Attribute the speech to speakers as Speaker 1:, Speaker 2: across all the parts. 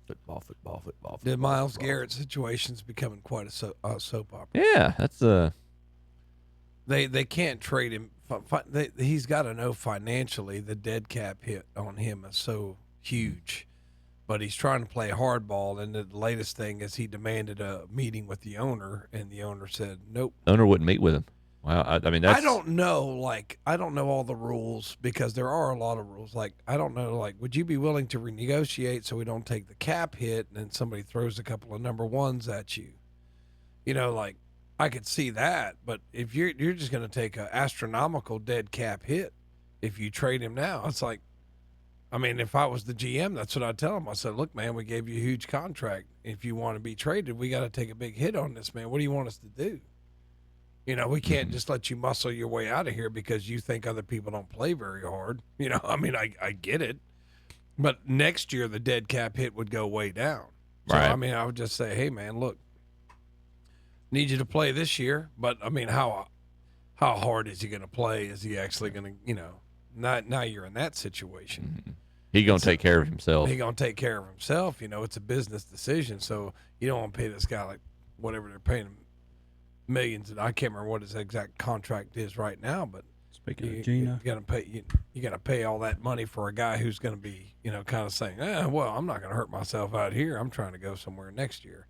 Speaker 1: Football.
Speaker 2: The Myles Garrett situation's becoming quite a soap opera.
Speaker 1: Yeah, that's
Speaker 2: They can't trade him. He's got to know financially the dead cap hit on him is so huge. But he's trying to play hardball, and the latest thing is he demanded a meeting with the owner, and the owner said, nope.
Speaker 1: the owner wouldn't meet with him. Wow, I mean, that's...
Speaker 2: I don't know, I don't know all the rules because there are a lot of rules. I don't know, would you be willing to renegotiate so we don't take the cap hit and then somebody throws a couple of number ones at you? I could see that, but if you're just going to take an astronomical dead cap hit if you trade him now, it's like, I mean, if I was the GM, that's what I'd tell him. I said, look, man, we gave you a huge contract. If you want to be traded, we got to take a big hit on this, man. What do you want us to do? We can't just let you muscle your way out of here because you think other people don't play very hard. I mean, I get it. But next year, the dead cap hit would go way down. So,
Speaker 1: Right.
Speaker 2: I mean, I would just say, hey, man, look, need you to play this year. But, I mean, how hard is he going to play? Is he actually going to, now you're in that situation.
Speaker 1: Mm-hmm. He's going to take care of himself.
Speaker 2: He's going to take care of himself. It's a business decision. So you don't want to pay this guy whatever they're paying him millions. And I can't remember what his exact contract is right now, but
Speaker 3: speaking of Gina,
Speaker 2: you got to pay all that money for a guy who's going to be, kind of saying, well, I'm not going to hurt myself out here. I'm trying to go somewhere next year.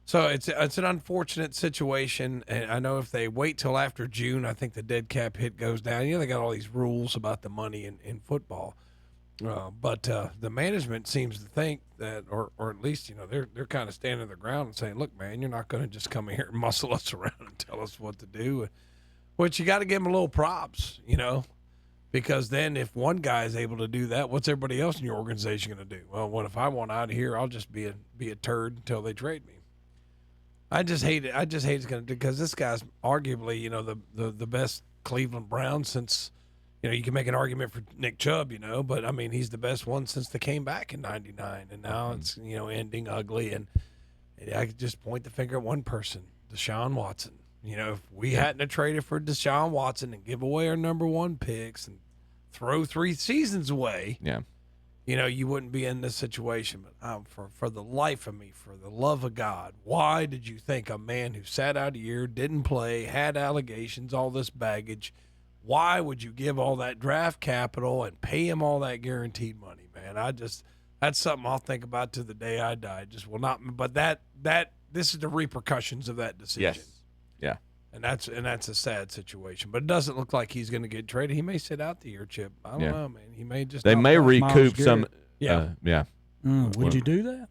Speaker 2: So it's an unfortunate situation, and I know if they wait till after June, I think the dead cap hit goes down. They got all these rules about the money in football, but the management seems to think that, or at least they're kind of standing their ground and saying, "Look, man, you're not going to just come here and muscle us around and tell us what to do." Which you got to give them a little props, because then if one guy is able to do that, what's everybody else in your organization going to do? Well, what if I want out of here? I'll just be a turd until they trade me. I just hate it. It's going to do because this guy's arguably, the best Cleveland Brown since, you can make an argument for Nick Chubb, but I mean, he's the best one since they came back in '99, and now it's, ending ugly. And I could just point the finger at one person, Deshaun Watson. If we hadn't have traded for Deshaun Watson and give away our number one picks and throw 3 seasons away, you wouldn't be in this situation. But for the life of me, for the love of God, why did you think a man who sat out a year, didn't play, had allegations, all this baggage, why would you give all that draft capital and pay him all that guaranteed money, man? That's something I'll think about to the day I die. Just will not. But this is the repercussions of that decision.
Speaker 1: Yes. Yeah.
Speaker 2: And that's a sad situation. But it doesn't look like he's going to get traded. He may sit out the year, Chip. I don't know, man. He may just.
Speaker 1: They may recoup some.
Speaker 2: Yeah.
Speaker 1: Yeah.
Speaker 3: Would you do that?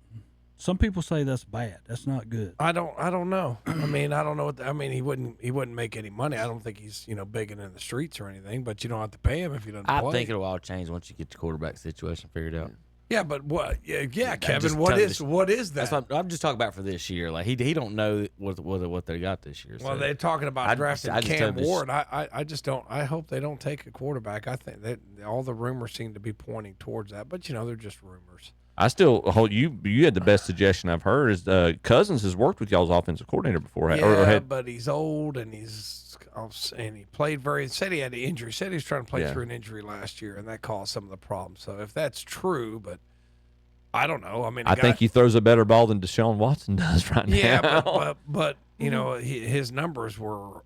Speaker 3: Some people say that's bad. That's not good.
Speaker 2: I don't know. I mean, I don't know he wouldn't make any money. I don't think he's, begging in the streets or anything, but you don't have to pay him if you don't play.
Speaker 4: I think it'll all change once you get the quarterback situation figured out.
Speaker 2: Yeah, but what? Yeah, Kevin. What is that?
Speaker 4: That's what I'm just talking about for this year. Like he don't know what they got this year.
Speaker 2: Well,
Speaker 4: so.
Speaker 2: they're talking about drafting Cam Ward. I just don't. I hope they don't take a quarterback. I think that all the rumors seem to be pointing towards that, but they're just rumors.
Speaker 1: I still hold you. You had the best suggestion I've heard is Cousins has worked with y'all's offensive coordinator before.
Speaker 2: But he's old and he played said he had an injury. Said he was trying to play through an injury last year, and that caused some of the problems. So if that's true, but I don't know. I mean,
Speaker 1: I think he throws a better ball than Deshaun Watson does right now.
Speaker 2: Yeah, but his numbers were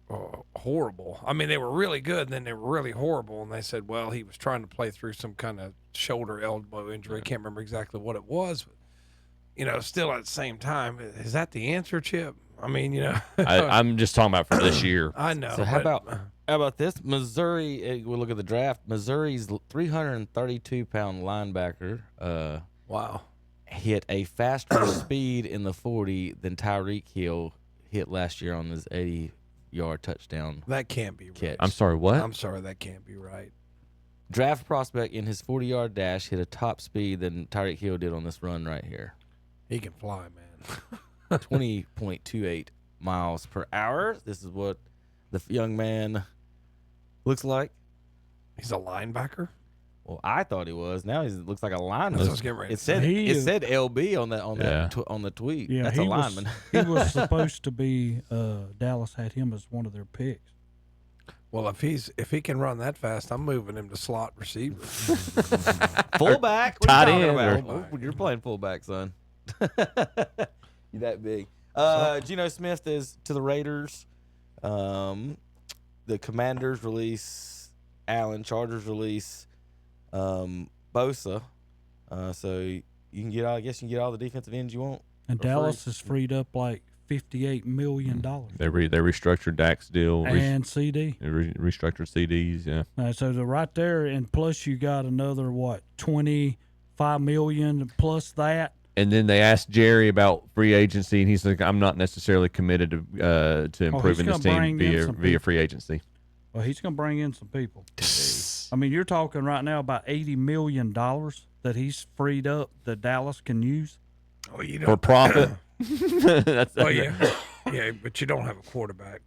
Speaker 2: horrible. I mean, they were really good, and then they were really horrible. And they said, well, he was trying to play through some kind of shoulder, elbow injury. I can't remember exactly what it was. But, still at the same time, is that the answer, Chip? I mean,
Speaker 1: I'm just talking about for this year.
Speaker 2: I know.
Speaker 4: So how about this? Missouri, we look at the draft. Missouri's 332-pound linebacker
Speaker 2: wow.
Speaker 4: hit a faster speed in the 40 than Tyreek Hill hit last year on his 80-yard touchdown.
Speaker 2: That can't be right.
Speaker 1: I'm sorry, what?
Speaker 2: I'm sorry, that can't be right.
Speaker 4: Draft prospect in his 40-yard dash hit a top speed than Tyreek Hill did on this run right here.
Speaker 2: He can fly, man.
Speaker 4: 20.28 miles per hour. This is what the young man looks like.
Speaker 2: He's a linebacker?
Speaker 4: Well, I thought he was. Now he looks like a lineman.
Speaker 2: That's what I was getting ready
Speaker 4: It said LB on the tweet.
Speaker 3: Yeah,
Speaker 4: that's a lineman.
Speaker 3: He was supposed to be. Dallas had him as one of their picks.
Speaker 2: Well, if he can run that fast, I'm moving him to slot receiver.
Speaker 4: Fullback?
Speaker 1: Tight end.
Speaker 4: You're playing fullback, son. You that big. Geno Smith is to the Raiders. The Commanders release Allen. Chargers release Bosa. So you can get all. I guess you can get all the defensive ends you want.
Speaker 3: And
Speaker 4: for
Speaker 3: Dallas
Speaker 4: free.
Speaker 3: has freed up like $58 million.
Speaker 1: They restructured Dak's deal.
Speaker 3: And CD.
Speaker 1: They restructured CDs. Yeah.
Speaker 3: So the right there, and plus you got another what, $25 million plus that.
Speaker 1: And then they asked Jerry about free agency, and he's like, "I'm not necessarily committed to improving this team via free agency."
Speaker 3: Well, he's going to bring in some people. I mean, you're talking right now about $80 million that he's freed up that Dallas can use.
Speaker 2: Oh, you
Speaker 1: For
Speaker 2: don't.
Speaker 1: profit. That's
Speaker 2: Well, yeah, yeah, but you don't have a quarterback.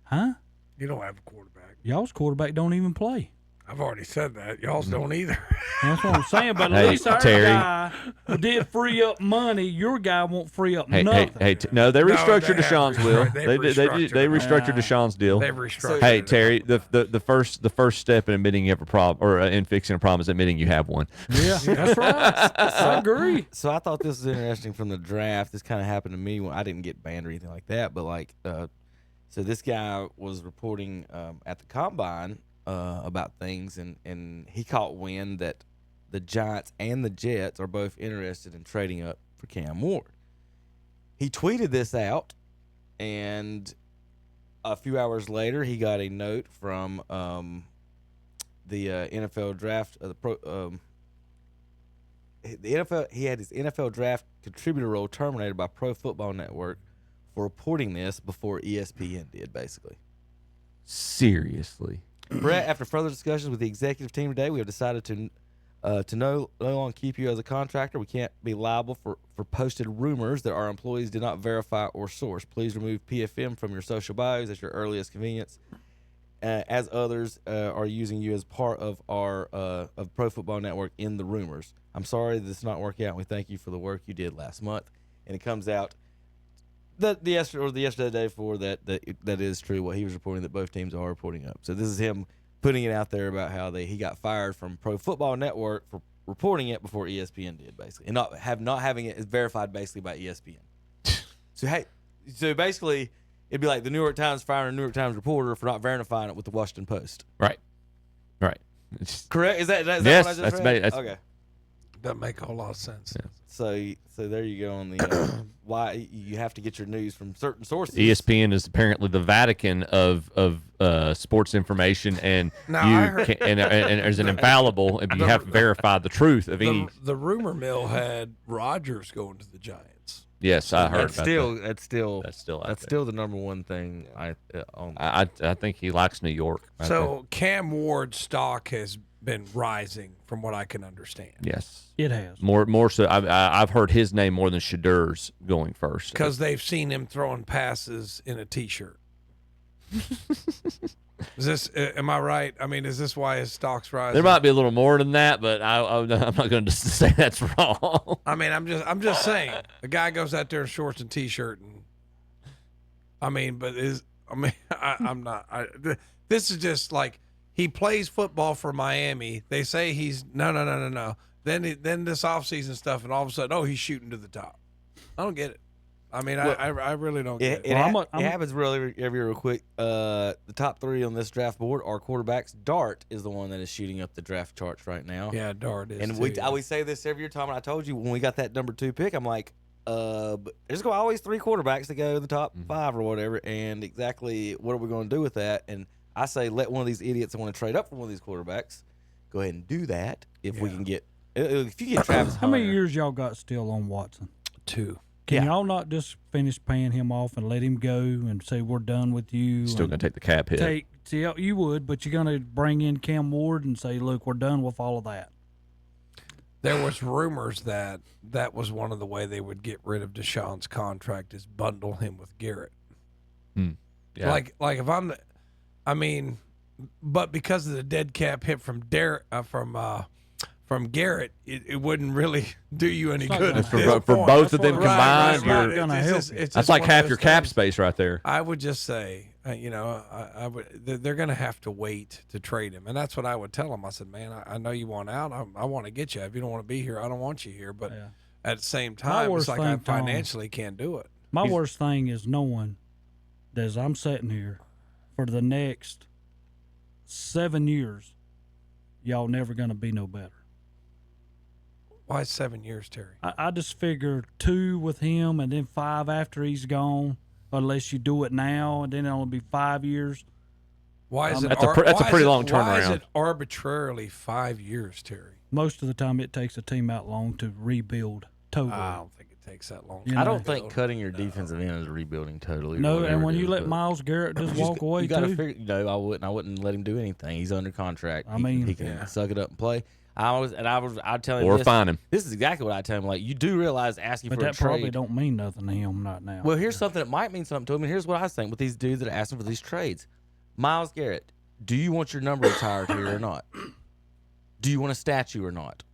Speaker 3: Huh?
Speaker 2: You don't have a quarterback.
Speaker 3: Y'all's quarterback don't even play.
Speaker 2: I've already said that. Y'all's don't either.
Speaker 3: That's what I'm saying. But at
Speaker 1: Hey,
Speaker 3: least our
Speaker 1: Terry.
Speaker 3: guy did free up money. Your guy won't free up nothing.
Speaker 1: No, they restructured
Speaker 2: they
Speaker 1: Deshaun's
Speaker 2: have
Speaker 1: will.
Speaker 2: they've
Speaker 1: They restructured Deshaun's deal.
Speaker 2: They've restructured.
Speaker 1: Hey
Speaker 2: it.
Speaker 1: Terry, the first step in admitting you have a problem, or in fixing a problem, is admitting you have one.
Speaker 3: Yeah, that's right. I agree.
Speaker 4: So I thought this was interesting from the draft. This kind of happened to me when I didn't get banned or anything like that. But like, so this guy was reporting at the combine about things, and he caught wind that the Giants and the Jets are both interested in trading up for Cam Ward. He tweeted this out, and a few hours later, he got a note from the NFL draft. The NFL. He had his NFL draft contributor role terminated by Pro Football Network for reporting this before ESPN did, basically.
Speaker 1: Seriously.
Speaker 4: Brett, after further discussions with the executive team today, we have decided to no longer keep you as a contractor. We can't be liable for posted rumors that our employees did not verify or source. Please remove PFM from your social bios at your earliest convenience, as others are using you as part of our of Pro Football Network in the rumors. I'm sorry this is not working out, and we thank you for the work you did last month. And it comes out the yesterday day before that is true. What he was reporting, that both teams are reporting up. So this is him putting it out there about how he got fired from Pro Football Network for reporting it before ESPN did, basically, and not having it verified basically by ESPN. So basically it'd be like the New York Times firing a New York Times reporter for not verifying it with the Washington Post.
Speaker 1: Right.
Speaker 4: Correct? Is that
Speaker 1: yes,
Speaker 4: what I just read? Okay.
Speaker 2: Doesn't make a whole lot of sense.
Speaker 1: Yeah.
Speaker 4: So there you go on the why you have to get your news from certain sources.
Speaker 1: ESPN is apparently the Vatican of sports information, and and there's an infallible, and you have to verify the truth of any.
Speaker 2: The rumor mill had Rodgers going to the Giants.
Speaker 1: Yes, I heard about that.
Speaker 4: That's still the number one thing
Speaker 1: I think he likes New York.
Speaker 2: So Cam Ward's stock has been rising, from what I can understand.
Speaker 1: Yes,
Speaker 3: it has
Speaker 1: more so. I've heard his name more than Shadur's going first
Speaker 2: because they've seen him throwing passes in a t-shirt. Is this? Am I right? I mean, is this why his stock's rising?
Speaker 1: There might be a little more than that, but I'm not going to say that's wrong.
Speaker 2: I mean, I'm just saying, the guy goes out there in shorts and t-shirt, and I'm not. This is just like, he plays football for Miami. They say he's no. Then this offseason stuff, and all of a sudden, he's shooting to the top. I don't get it. I mean, I really don't get it.
Speaker 4: It happens really real quick. The top three on this draft board are quarterbacks. Dart is the one that is shooting up the draft charts right now.
Speaker 2: Yeah, Dart is.
Speaker 4: And
Speaker 2: too,
Speaker 4: I always say this every year, Tom. And I told you when we got that number 2 pick, I'm like, there's always 3 quarterbacks to go in the top 5 or whatever. And exactly what are we going to do with that? And I say, let one of these idiots that want to trade up for one of these quarterbacks go ahead and do that. If we can get, if you get Travis
Speaker 3: How many
Speaker 4: Hunter.
Speaker 3: years y'all got still on Watson?
Speaker 2: 2.
Speaker 3: Can y'all not just finish paying him off and let him go and say we're done with you?
Speaker 1: Still going to take the cap hit.
Speaker 3: You would, but you're going to bring in Cam Ward and say, look, we're done with all of that.
Speaker 2: There was rumors that was one of the way they would get rid of Deshaun's contract, is bundle him with Garrett.
Speaker 1: Yeah.
Speaker 2: Like if I'm but because of the dead cap hit from Garrett, it wouldn't really do you any good.
Speaker 3: gonna
Speaker 1: for both of them combined,
Speaker 3: not gonna help you.
Speaker 2: It's
Speaker 1: that's
Speaker 2: just
Speaker 1: like
Speaker 2: one of
Speaker 1: half
Speaker 2: those
Speaker 1: your cap
Speaker 2: things.
Speaker 1: space right there.
Speaker 2: I would just say, I would. They're going to have to wait to trade him, and that's what I would tell them. I said, man, I know you want out. I want to get you. If you don't want to be here, I don't want you here. But at the same time, it's like I financially can't do it.
Speaker 3: My worst thing is knowing that as I'm sitting here for the next 7 years, y'all never going to be no better.
Speaker 2: Why 7 years, Terry?
Speaker 3: I just figure 2 with him and then 5 after he's gone, unless you do it now, and then it'll be 5 years.
Speaker 2: Why is it?
Speaker 1: That's a pretty long turnaround.
Speaker 2: Why is it arbitrarily 5 years, Terry?
Speaker 3: Most of the time, it takes a team that long to rebuild totally.
Speaker 2: I don't think it takes that long.
Speaker 4: I don't think cutting your defensive end is rebuilding totally.
Speaker 3: No, and when you let Myles Garrett just walk away,
Speaker 4: you got to figure. I wouldn't let him do anything. He's under contract. He can suck it up and play. I'd tell him
Speaker 1: or fine him.
Speaker 4: This is exactly what I tell him. Like, you do realize asking for a trade.
Speaker 3: But that probably don't mean nothing to him right now.
Speaker 4: Well, here's something that might mean something to him. And here's what I think with these dudes that are asking for these trades. Myles Garrett, do you want your number retired here or not? Do you want a statue or not?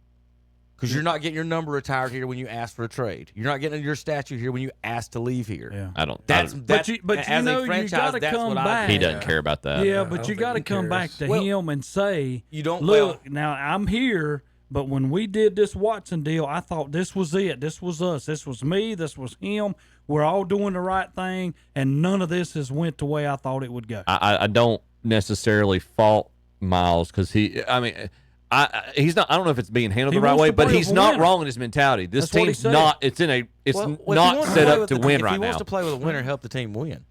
Speaker 4: Because you're not getting your number retired here when you ask for a trade. You're not getting your statue here when you ask to leave here.
Speaker 3: Yeah.
Speaker 1: I don't.
Speaker 3: But you know, you got to come back.
Speaker 1: He doesn't care about that.
Speaker 3: Yeah, but you got to come back to him and say,
Speaker 4: you don't
Speaker 3: look, now I'm here, but when we did this Watson deal, I thought this was it. This was us. This was me. This was him. We're all doing the right thing, and none of this has went the way I thought it would go.
Speaker 1: I don't necessarily fault Myles because he's not. I don't know if it's being handled the right way, but he's not wrong in his mentality. This team's not. It's not set up to win right now.
Speaker 4: If he wants to play with a winner, help the team win.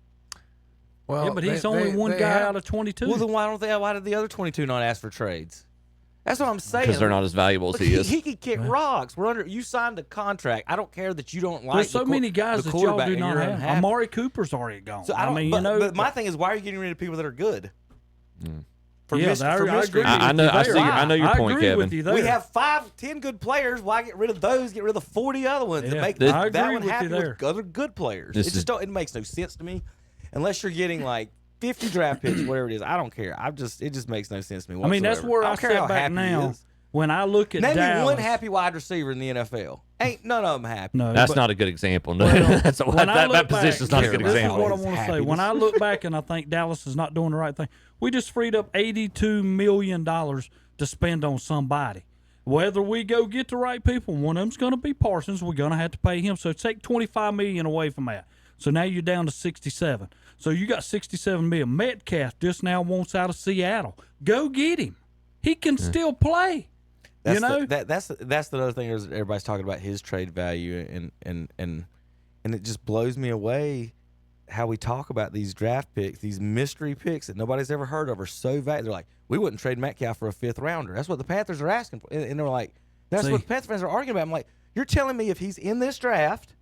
Speaker 2: Well,
Speaker 3: yeah, but he's only one guy out of 22.
Speaker 4: Well, then why did the other 22 not ask for trades? That's what I'm saying.
Speaker 1: Because they're not as valuable as he is.
Speaker 4: He could kick rocks. You signed a contract. I don't care that you don't like.
Speaker 3: There's so many guys that y'all do not have. Amari Cooper's already gone.
Speaker 4: So but my thing is, why are you getting rid of people that are good?
Speaker 3: I agree.
Speaker 1: I know your point, Kevin.
Speaker 4: We have 5-10 good players. Why get rid of those? Get rid of the 40 other ones and make that one happy with other good players. It makes no sense to me, unless you're getting like 50 draft picks, whatever it is. I don't care. It just makes no sense to me whatsoever.
Speaker 3: I mean, that's where I sit back now. When I look at
Speaker 4: Name
Speaker 3: Dallas,
Speaker 4: me one happy wide receiver in the NFL. Ain't none of them happy.
Speaker 3: No,
Speaker 1: that's not a good example. That position's not a good example.
Speaker 3: This is what I want to say. When I look back and I think Dallas is not doing the right thing, we just freed up $82 million to spend on somebody. Whether we go get the right people, one of them's going to be Parsons. We're going to have to pay him. So take $25 million away from that. So now you're down to 67. So you got $67 million. Metcalf just now wants out of Seattle. Go get him. He can still play.
Speaker 4: That's the other thing is everybody's talking about his trade value and it just blows me away how we talk about these draft picks, these mystery picks that nobody's ever heard of are so valuable. They're like, we wouldn't trade Metcalf for a 5th rounder. That's what the Panthers are asking for. And they're like, that's what the Panther fans are arguing about. I'm like, you're telling me if he's in this draft,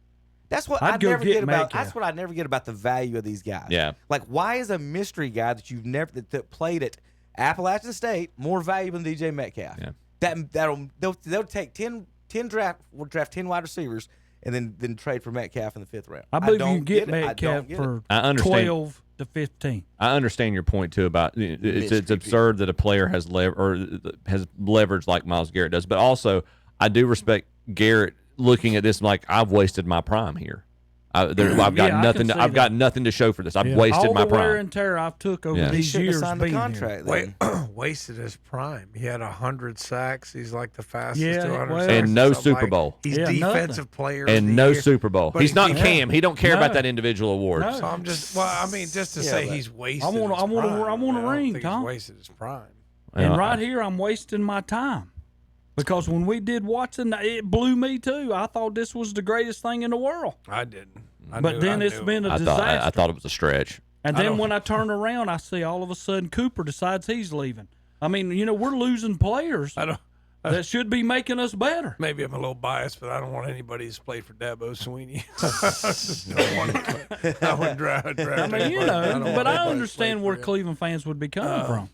Speaker 4: that's what I never get about. That's what I never get about the value of these guys.
Speaker 1: Yeah.
Speaker 4: Like, why is a mystery guy that you've never that played at Appalachian State more valuable than DJ Metcalf?
Speaker 1: Yeah.
Speaker 4: They'll take 10 draft 10 wide receivers and then trade for Metcalf in the 5th round.
Speaker 3: I believe you can get Metcalf for 12 to 15.
Speaker 1: I understand your point too about it's absurd that a player has leverage like Myles Garrett does, but also I do respect Garrett looking at this like I've wasted my prime here. I've got nothing. I've got nothing to show for this. I've wasted my prime.
Speaker 3: All the wear and tear I've took over these years being
Speaker 4: contract.
Speaker 2: Wasted his prime. He had 100 sacks. He's like the fastest.
Speaker 3: Yeah,
Speaker 2: 200
Speaker 3: well,
Speaker 2: sacks
Speaker 1: and no Super Bowl.
Speaker 2: He's defensive player
Speaker 1: and no Super Bowl. He's not Cam. He don't care
Speaker 3: No.
Speaker 1: about that individual award.
Speaker 2: No. So I'm just just to say he's wasted.
Speaker 3: I want a ring, Tom.
Speaker 2: He's wasted his prime.
Speaker 3: And right here, I'm wasting my time. Because when we did Watson, it blew me too. I thought this was the greatest thing in the world.
Speaker 2: I didn't.
Speaker 3: But then it's been a disaster.
Speaker 1: I thought it was a stretch.
Speaker 3: And then when I turn around, I see all of a sudden Cooper decides he's leaving. I mean, we're losing players that should be making us better.
Speaker 2: Maybe I'm a little biased, but I don't want anybody who's played for Dabo Sweeney. I
Speaker 3: mean, but I understand where Cleveland fans would be coming from.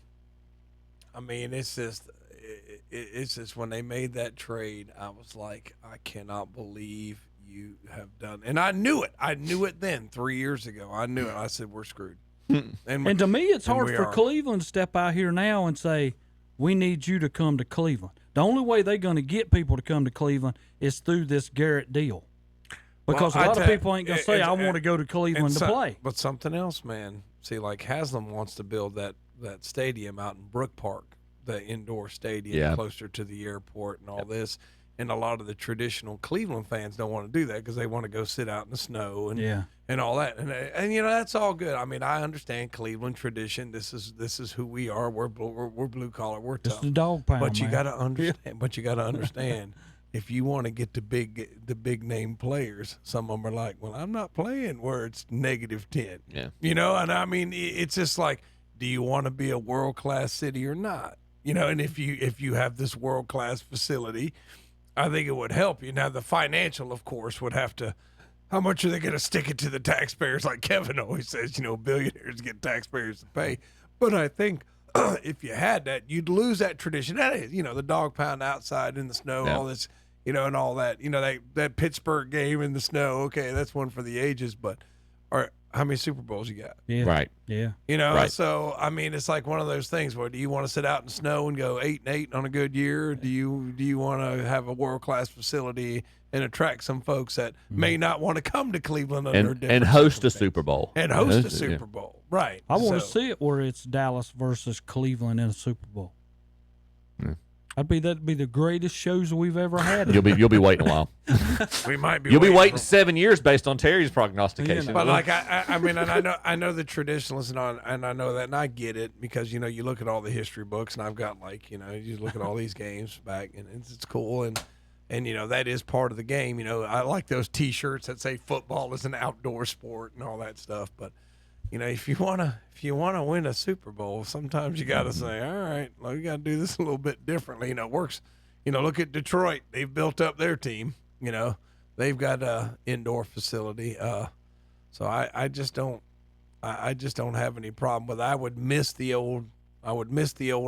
Speaker 2: I mean, it's just when they made that trade, I was like, I cannot believe you have done. And I knew it. I knew it then 3 years ago. I knew it. I said, we're screwed.
Speaker 3: And to me, it's hard for Cleveland to step out here now and say, we need you to come to Cleveland. The only way they're going to get people to come to Cleveland is through this Garrett deal. Because a lot of people ain't going to say, I want to go to Cleveland to play.
Speaker 2: But something else, man. See, like Haslam wants to build that stadium out in Brook Park, the indoor stadium
Speaker 1: Yeah.
Speaker 2: closer to the airport and all this. And a lot of the traditional Cleveland fans don't want to do that because they want to go sit out in the snow and all that. And you know, that's all good. I mean, I understand Cleveland tradition. This is who we are. We're blue collar. We're
Speaker 3: It's
Speaker 2: tough.
Speaker 3: the dog pound,
Speaker 2: But you
Speaker 3: man.
Speaker 2: got to understand. But you got to understand. If you want to get the big name players, some of them are like, well, I'm not playing where it's -10.
Speaker 1: Yeah.
Speaker 2: You know, and I mean, it's just like, do you want to be a world class city or not? You know, and if you have this world class facility, I think it would help you. Now, the financial, of course, would have to. How much are they going to stick it to the taxpayers? Like Kevin always says, you know, billionaires get taxpayers to pay. But I think if you had that, you'd lose that tradition. That is, you know, the dog pound outside in the snow, all this, you know, and all that. You know, that Pittsburgh game in the snow. Okay, that's one for the ages. But how many Super Bowls you got?
Speaker 3: Yeah.
Speaker 1: Right.
Speaker 3: Yeah.
Speaker 2: You know,
Speaker 1: Right.
Speaker 2: so I mean, it's like one of those things where do you want to sit out in snow and go 8-8 on a good year? Or do you want to have a world class facility and attract some folks that may not want to come to Cleveland under
Speaker 1: And host a
Speaker 2: circumstances?
Speaker 1: Super Bowl.
Speaker 2: And host a
Speaker 1: Yeah.
Speaker 2: Super Bowl, right?
Speaker 3: I want to
Speaker 2: So-
Speaker 3: see it where it's Dallas versus Cleveland in a Super Bowl.
Speaker 1: Yeah.
Speaker 3: That'd be the greatest shows we've ever had.
Speaker 1: You'll be waiting a while.
Speaker 2: We might be.
Speaker 1: You'll be waiting
Speaker 2: for-
Speaker 1: 7 years based on Terry's prognostication.
Speaker 2: But like I mean, and I know the traditionalists and I know that, and I get it because you know you look at all the history books, and I've got like you know you look at all these games back, and it's cool, and you know that is part of the game. You know, I like those T-shirts that say football is an outdoor sport and all that stuff. But you know, if you wanna win a Super Bowl, sometimes you got to say, all right, well, we got to do this a little bit differently. You know, it works. You know, look at Detroit; they've built up their team. You know, they've got a indoor facility. So I just don't have any problem with it. I would miss the old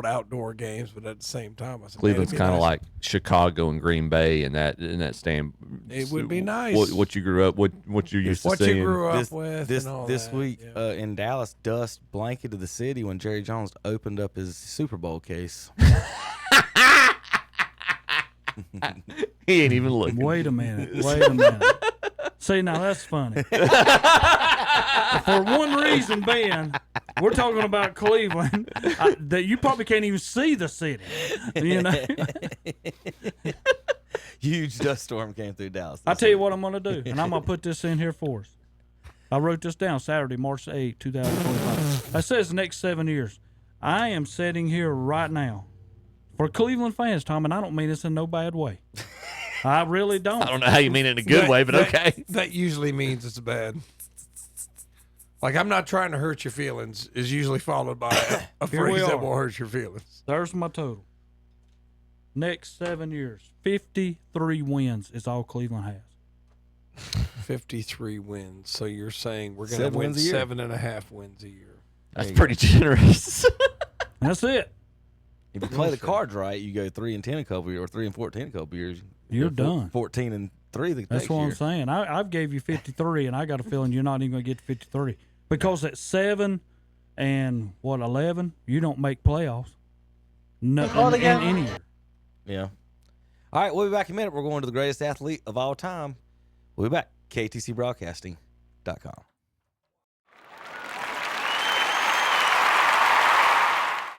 Speaker 2: outdoor games, but at the same time, I said,
Speaker 1: Cleveland's
Speaker 2: man,
Speaker 1: kind of
Speaker 2: it'd
Speaker 1: like Chicago and Green Bay in that stand.
Speaker 2: It would be nice.
Speaker 1: What you grew up, what you're used
Speaker 2: be nice.
Speaker 1: to
Speaker 2: What
Speaker 1: seeing.
Speaker 2: you grew up
Speaker 4: This
Speaker 2: with
Speaker 4: this
Speaker 2: and all
Speaker 4: this
Speaker 2: that,
Speaker 4: week
Speaker 2: yeah.
Speaker 4: in Dallas, dust blanketed the city when Jerry Jones opened up his Super Bowl case.
Speaker 1: He ain't even looking.
Speaker 3: Wait a minute. See, now that's funny. For one reason, Ben, we're talking about Cleveland. That you probably can't even see the city. You know.
Speaker 4: Huge dust storm came through Dallas.
Speaker 3: I tell you what I'm going to do, and I'm going to put this in here for us. I wrote this down Saturday, March 8, 2025. That says the next 7 years. I am sitting here right now for Cleveland fans, Tom, and I don't mean this in no bad way. I really don't.
Speaker 1: I don't know how you mean it in a good way, but okay.
Speaker 2: That usually means it's bad. Like I'm not trying to hurt your feelings is usually followed by a
Speaker 3: Here we
Speaker 2: phrase that
Speaker 3: are.
Speaker 2: will hurt your feelings.
Speaker 3: There's my total. Next 7 years, 53 wins is all Cleveland has.
Speaker 2: 53 wins. So you're saying we're going to
Speaker 4: 7
Speaker 2: win
Speaker 4: wins a year.
Speaker 2: 7.5 wins a year.
Speaker 1: That's pretty generous.
Speaker 3: That's it.
Speaker 4: If you play the cards right, you go 3-10 a couple years, or 3-14 a couple years.
Speaker 3: You're
Speaker 4: go
Speaker 3: done.
Speaker 4: 14-3 the
Speaker 3: That's
Speaker 4: next
Speaker 3: what
Speaker 4: year.
Speaker 3: I'm saying. I've gave you 53, and I got a feeling you're not even going to get to 53 because at 7 and 11, you don't make playoffs. No, in any year.
Speaker 4: Yeah. All right, we'll be back in a minute. We're going to the greatest athlete of all time. We'll be back. KTCBroadcasting.com.